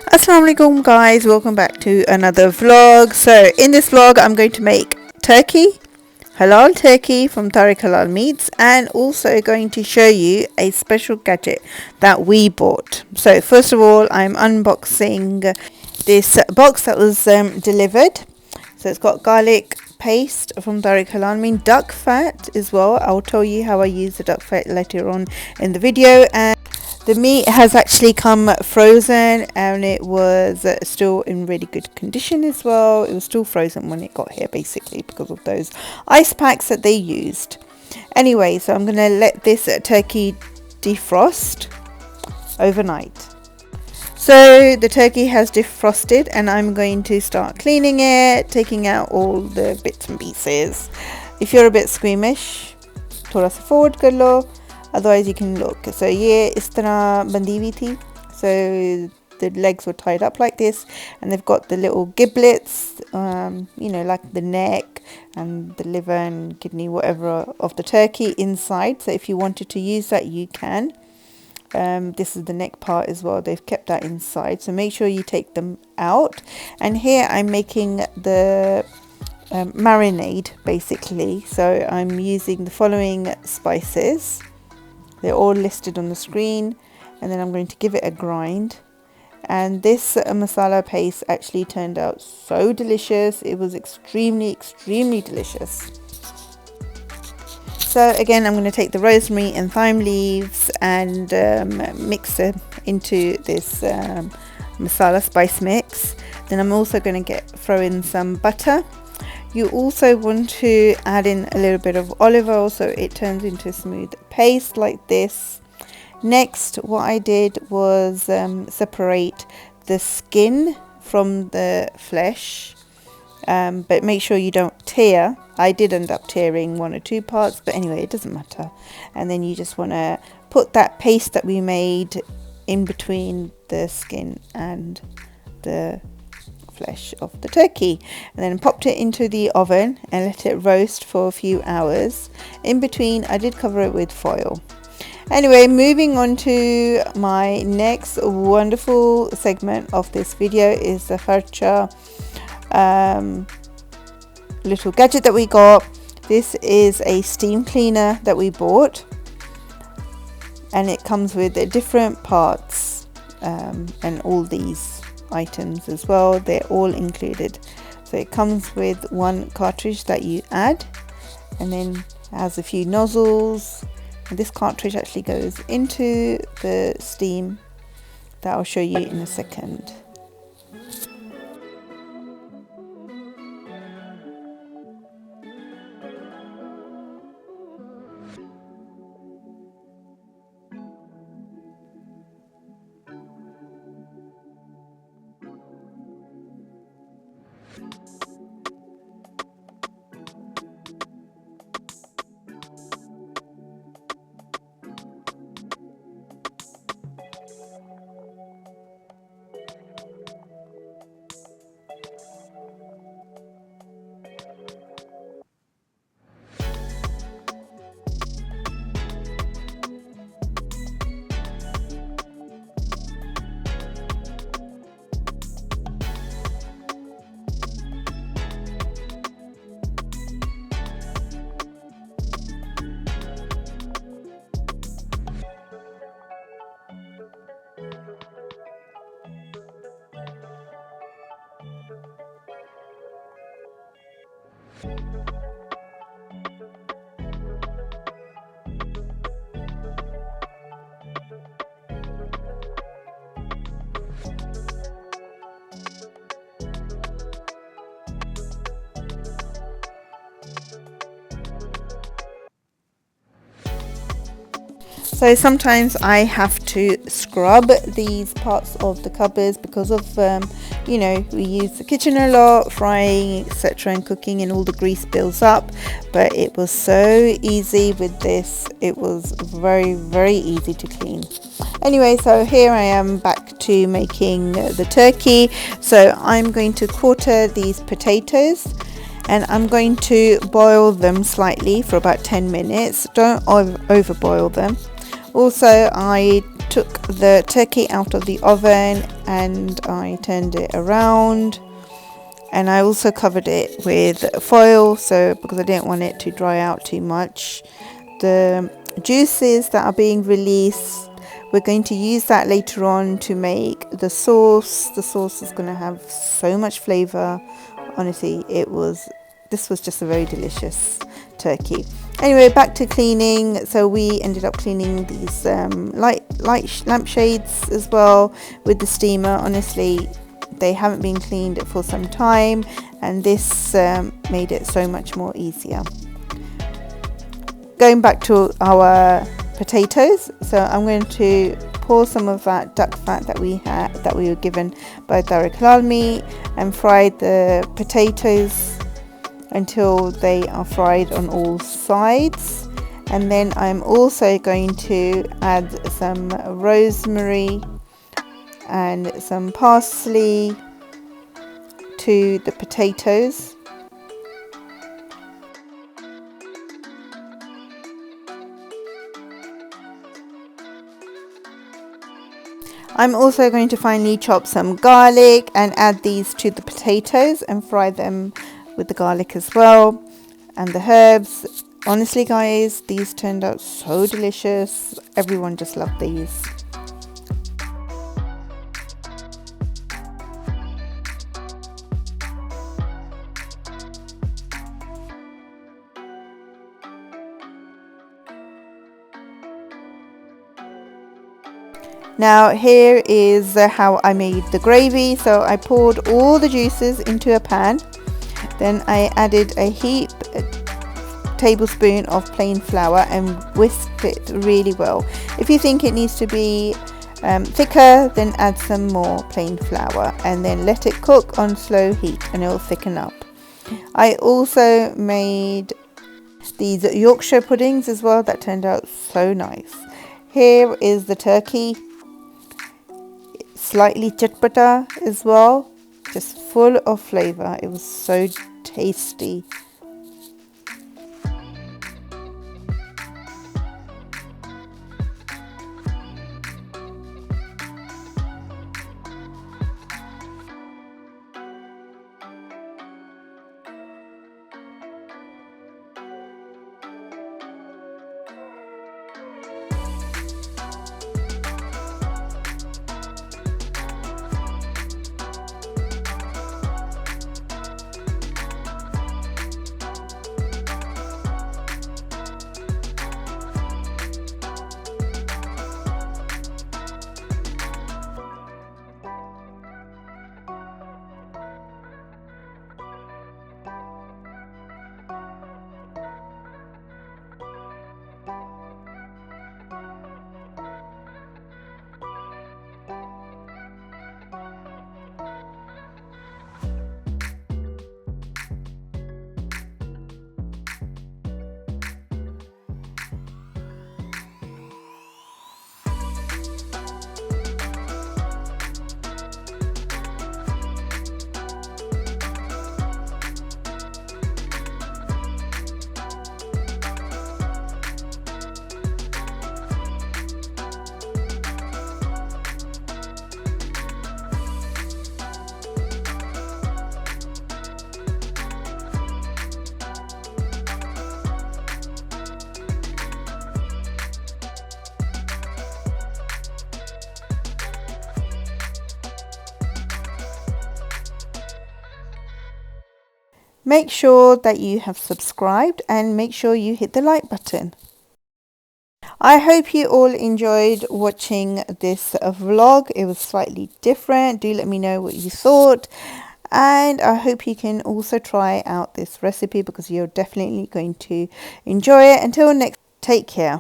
Assalamu alaikum guys, welcome back to another vlog. So in this vlog I'm going to make turkey, halal turkey from Tariq Halal Meats, and also going to show you a special gadget that we bought. So first of all, I'm unboxing this box that was delivered. So it's got garlic paste from Tariq Halal Meats, duck fat as well. I'll tell you how I use the duck fat later on in the video. And the meat has actually come frozen, and it was still in really good condition as well. It was still frozen when it got here, basically because of those ice packs that they used. Anyway, so I'm going to let this turkey defrost overnight. So the turkey has defrosted, and I'm going to start cleaning it, taking out all the bits and pieces. If you're a bit squeamish, thoda sa forward kar lo. Otherwise you can look. So ये इस तरह बंधी हुई थी. So the legs were tied up like this, and they've got the little giblets, you know, like the neck and the liver and kidney, whatever, of the turkey inside. So if you wanted to use that, you can. This is the neck part as well. They've kept that inside, so make sure you take them out. And here I'm making the marinade, basically. So I'm using the following spices. They're all listed on the screen, and then I'm going to give it a grind. And this masala paste actually turned out so delicious. It was extremely delicious. So again, I'm going to take the rosemary and thyme leaves and mix them into this masala spice mix. Then I'm also going to throw in some butter. You also want to add in a little bit of olive oil so it turns into a smooth paste like this. Next, what I did was separate the skin from the flesh, but make sure you don't tear. I did end up tearing one or two parts, but anyway, it doesn't matter. And then you just want to put that paste that we made in between the skin and the flesh of the turkey, and then popped it into the oven and let it roast for a few hours. In between, I did cover it with foil. Anyway, moving on to my next wonderful segment of this video is the Kärcher little gadget that we got. This is a steam cleaner that we bought, and it comes with different parts and all these items as well. They're all included. So it comes with one cartridge that you add, and then has a few nozzles, and this cartridge actually goes into the steam that I'll show you in a second. So sometimes I have to scrub these parts of the cupboards because of you know, we use the kitchen a lot, frying, etc., and cooking, and all the grease builds up. But it was so easy with this. It was very easy to clean. Anyway, so here I am back to making the turkey. So I'm going to quarter these potatoes, and I'm going to boil them slightly for about 10 minutes. Don't over boil them. Also, I took the turkey out of the oven and I turned it around, and I also covered it with foil, so because I didn't want it to dry out too much. The juices that are being released, we're going to use that later on to make the sauce. The sauce is going to have so much flavor. Honestly, this was just a very delicious turkey. Anyway, back to cleaning. So we ended up cleaning these light lampshades as well with the steamer. Honestly, they haven't been cleaned for some time, and this made it so much more easier. Going back to our potatoes, so I'm going to pour some of that duck fat that we were given by Tariq Halal Meat, and fry the potatoes until they are fried on all sides. And then I'm also going to add some rosemary and some parsley to the potatoes. I'm also going to finely chop some garlic and add these to the potatoes and fry them with the garlic as well, and the herbs. Honestly guys, these turned out so delicious. Everyone just loved these. Now here is how I made the gravy. So I poured all the juices into a pan, then I added a tablespoon of plain flour and whisked it really well. If you think it needs to be thicker, then add some more plain flour and then let it cook on slow heat and it will thicken up. I also made these Yorkshire puddings as well that turned out so nice. Here is the turkey, slightly chutpata as well, just full of flavor. It was so tasty. Make sure that you have subscribed and make sure you hit the like button. I hope you all enjoyed watching this vlog. It was slightly different. Do let me know what you thought. And I hope you can also try out this recipe because you're definitely going to enjoy it. Until next, take care.